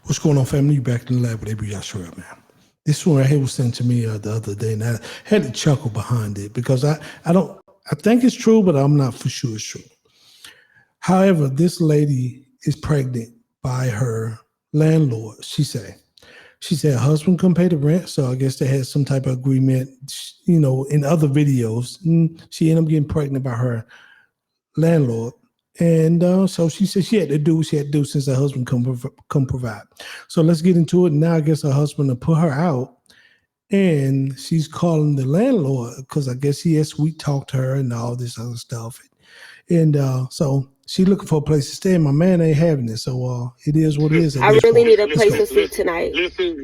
What's going on, family? You back in the lab with Avery Yashua, man. This one right here was sent to me the other day, and I had to chuckle behind it because I think it's true, but I'm not for sure it's true. However, this lady is pregnant by her landlord. She said her husband couldn't pay the rent, so I guess they had some type of agreement. You know, in other videos, she ended up getting pregnant by her landlord. And so she said she had to do what she had to do since her husband come provide. So let's get into it. Now I guess her husband will put her out, and she's calling the landlord because I guess he had sweet talked to her and all this other stuff. And so she's looking for a place to stay, and my man ain't having it. So it is what it is. I really need a place to sleep tonight. Listen.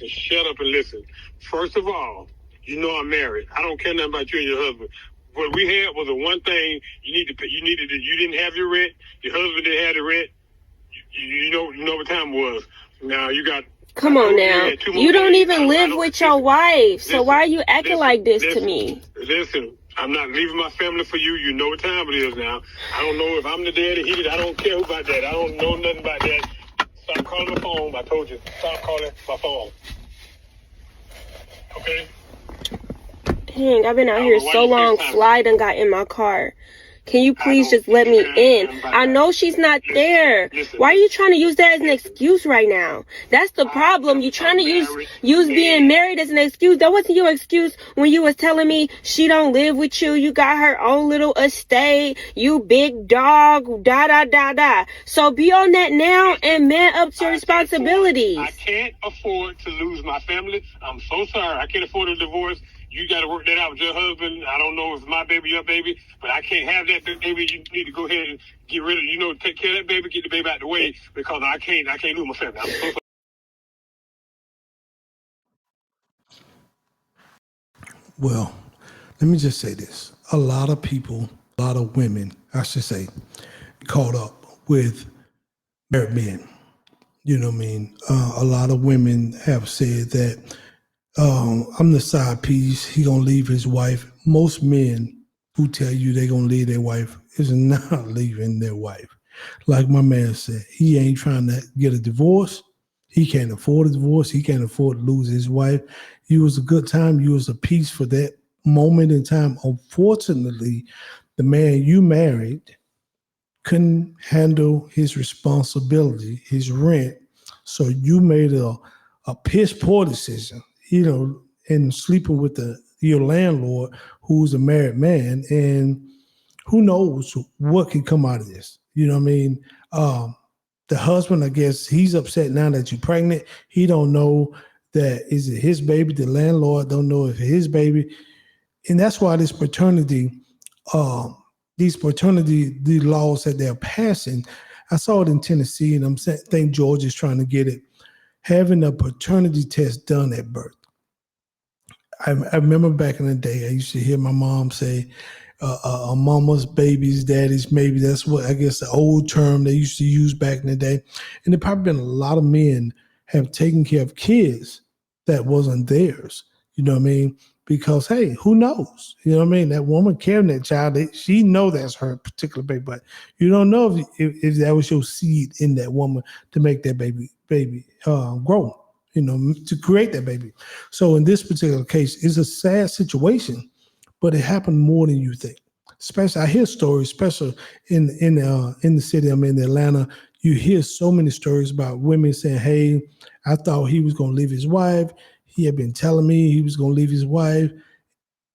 Shut up and listen. First of all, you know I'm married. I don't care nothing about you and your husband. What we had was the one thing you need to pay. You didn't have your rent. Your husband didn't have the rent. You know what time it was. Now you got. Come on now. You don't even live with your wife. So why are you acting like this to me? Listen, I'm not leaving my family for you. You know what time it is now. I don't know if I'm the daddy. I don't care about that. I don't know nothing about that. Stop calling my phone. I told you. Stop calling my phone. Okay? Dang, I've been out here so long. Fly done got in my car. Can you please just let me in? I know she's not there. Why are you trying to use that as an excuse right now? That's the problem. You trying to use being married as an excuse. That wasn't your excuse when you was telling me she don't live with you. You got her own little estate. You big dog. Da. So be on that now and man up to your responsibilities. I can't afford to lose my family. I'm so sorry. I can't afford a divorce. You got to work that out with your husband. I don't know if it's my baby, your baby, but I can't have that baby. You need to go ahead and get rid of, take care of that baby, get the baby out the way because I can't lose my family. I'm so sorry. Well, let me just say this. A lot of people, a lot of women, I should say, caught up with married men. You know what I mean? A lot of women have said that I'm the side piece. He gonna leave his wife. Most men who tell you they gonna leave their wife is not leaving their wife. Like my man said, he ain't trying to get a divorce. He can't afford a divorce. He can't afford to lose his wife. You was a good time. You was a piece for that moment in time. Unfortunately, the man you married couldn't handle his responsibility, his rent. So you made a piss poor decision, and sleeping with your landlord who's a married man, and who knows what can come out of this. You know what I mean? The husband, I guess, he's upset now that you're pregnant. He don't know that is it his baby. The landlord don't know if it's his baby. And that's why these paternity laws that they're passing, I saw it in Tennessee, and I think Georgia's trying to get it, having a paternity test done at birth. I remember back in the day, I used to hear my mom say, a mama's baby's daddy's maybe. That's what I guess the old term they used to use back in the day. And there probably been a lot of men have taken care of kids that wasn't theirs. You know what I mean? Because, hey, who knows? You know what I mean? That woman carrying that child, she know that's her particular baby, but you don't know if that was your seed in that woman to make that baby grow, to create that baby. So in this particular case, it's a sad situation, but it happened more than you think. Especially, I hear stories, especially in the city I'm in, Atlanta. You hear so many stories about women saying, "Hey, I thought he was going to leave his wife. He had been telling me he was going to leave his wife,"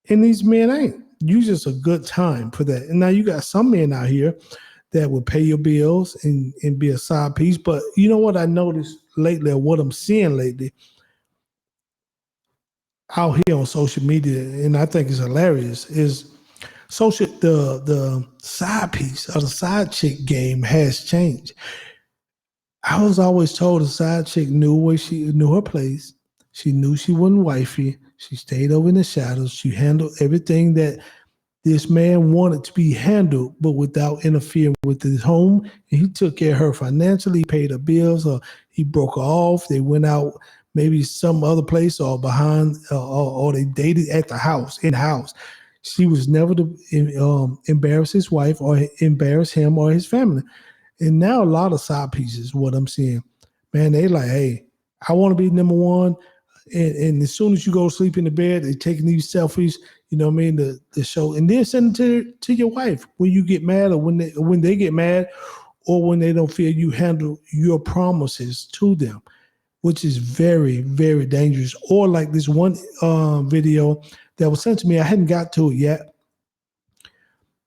and these men ain't. You just a good time for that. And now you got some men out here that will pay your bills and be a side piece. But you know what I noticed lately, or what I'm seeing lately out here on social media, and I think it's hilarious, is the side piece or the side chick game has changed. I was always told the side chick knew her place. She knew she wasn't wifey. She stayed over in the shadows. She handled everything that this man wanted to be handled, but without interfering with his home. And he took care of her financially, paid her bills, or he broke her off. They went out maybe some other place or behind, or they dated at the house, in-house. She was never to embarrass his wife or embarrass him or his family. And now a lot of side pieces, what I'm seeing, man, they like, hey, I want to be number one. And as soon as you go to sleep in the bed, they're taking these selfies, you know what I mean, the show, and then send it to your wife when you get mad, or when they get mad, or when they don't feel you handle your promises to them, which is very, very dangerous. Or like this one video that was sent to me, I hadn't got to it yet.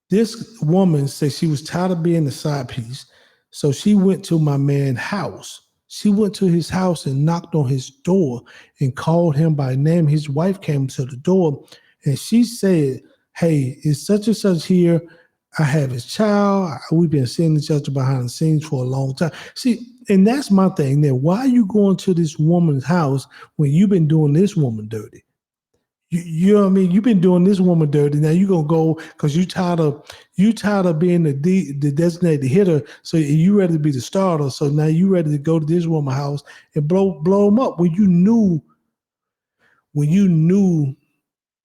This woman said she was tired of being the side piece, so she went to my man's house. She went to his house and knocked on his door and called him by name. His wife came to the door and she said, hey, it's such and such here. I have his child. We've been seeing each other behind the scenes for a long time. See, and that's my thing there. Why are you going to this woman's house when you've been doing this woman dirty? You know what I mean? You've been doing this woman dirty. Now you're gonna go because you tired of being the designated hitter. So you ready to be the starter. So now you ready to go to this woman's house and blow them up when you knew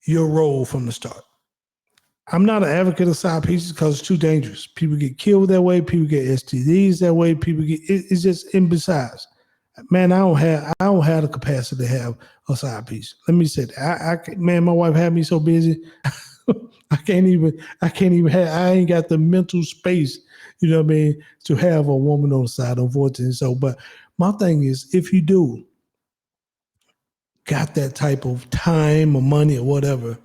your role from the start. I'm not an advocate of side pieces because it's too dangerous. People get killed that way. People get STDs that way. People get it's just. And besides, man, I don't have the capacity to have a side piece. Let me say that. Man, my wife had me so busy. I ain't got the mental space, you know what I mean, to have a woman on the side, unfortunately. So, but my thing is, if you do got that type of time or money or whatever,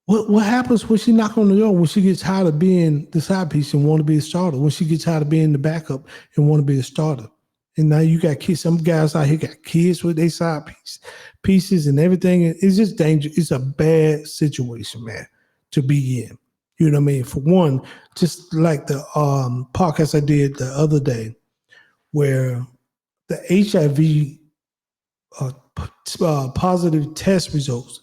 what happens when she knock on the door, when she gets tired of being the side piece and want to be a starter, when she gets tired of being the backup and want to be a starter? And now you got kids. Some guys out here got kids with their side pieces and everything. It's just dangerous. It's a bad situation, man, to be in. You know what I mean? For one, just like the podcast I did the other day, where the HIV positive test results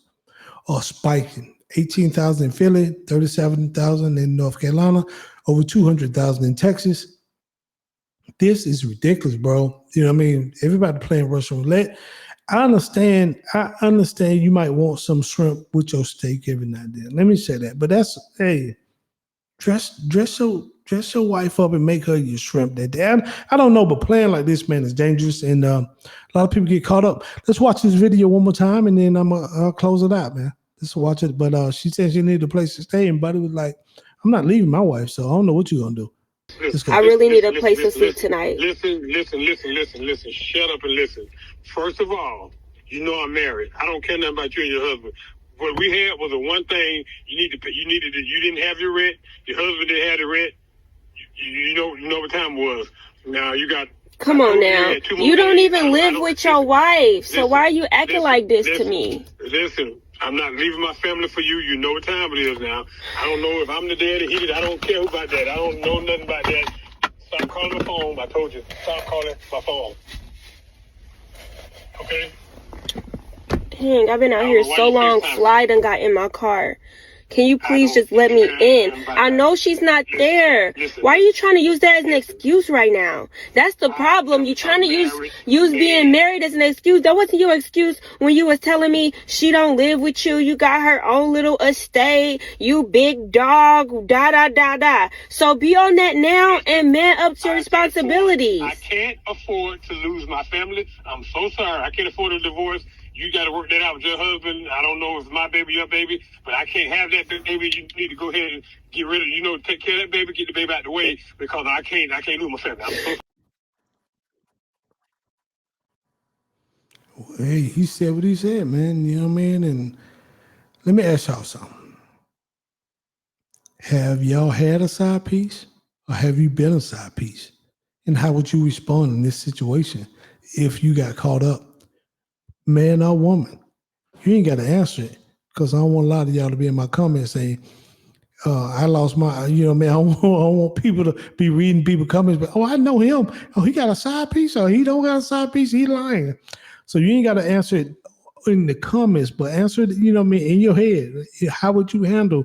are spiking. 18,000 in Philly, 37,000 in North Carolina, over 200,000 in Texas. This is ridiculous, bro. You know what I mean? Everybody playing Russian roulette. I understand you might want some shrimp with your steak every now and then. Let me say that. But that's, hey, dress your wife up and make her your shrimp that day. I don't know, but playing like this, man, is dangerous. And a lot of people get caught up. Let's watch this video one more time, and then I'll close it out, man. Let's watch it. But she said she needed a place to stay, and Buddy was like, I'm not leaving my wife, so I don't know what you're going to do. I really need a place to sleep tonight. Listen. Shut up and listen. First of all, you know I'm married. I don't care nothing about you and your husband. What we had was the one thing you needed. You didn't have your rent. Your husband didn't have the rent. You know what time it was. Now you got. Come on now. You don't even live with your wife. So why are you acting like this to me? Listen. I'm not leaving my family for you. You know what time it is now. I don't know if I'm the daddy. I don't care about that. I don't know nothing about that. Stop calling my phone. I told you. Stop calling my phone. Okay? Dang, I've been out here so long. Fly done got in my car. Can you please just let me in? I know she's not there. Why are you trying to use that as an excuse right now? That's the problem. You're trying to use being married as an excuse. That wasn't your excuse when you was telling me she don't live with you. You got her own little estate. You big dog, da. So be on that now and man up to your responsibilities. I can't afford to lose my family. I'm so sorry. I can't afford a divorce. You got to work that out with your husband. I don't know if it's my baby, your baby, but I can't have that baby. You need to go ahead and get rid of, take care of that baby, get the baby out the way, because I can't lose my family. I'm so Hey, he said what he said, man. You know what I mean? And let me ask y'all something. Have y'all had a side piece, or have you been a side piece? And how would you respond in this situation if you got caught up? Man or woman, you ain't got to answer it, because I don't want a lot of y'all to be in my comments saying, I lost my, you know, man, I don't want people to be reading people's comments, but, oh, I know him. Oh, he got a side piece, or he don't got a side piece. He lying. So you ain't got to answer it in the comments, but answer it, you know what I mean, in your head. How would you handle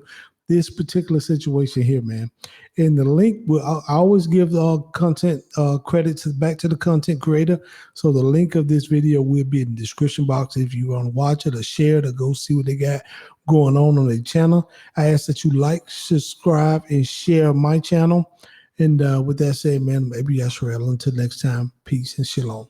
this particular situation here, man? And the link, I always give the content credits back to the content creator. So the link of this video will be in the description box if you want to watch it or share it or go see what they got going on their channel. I ask that you like, subscribe, and share my channel. And with that said, man, maybe Yashrael. Until next time, peace and shalom.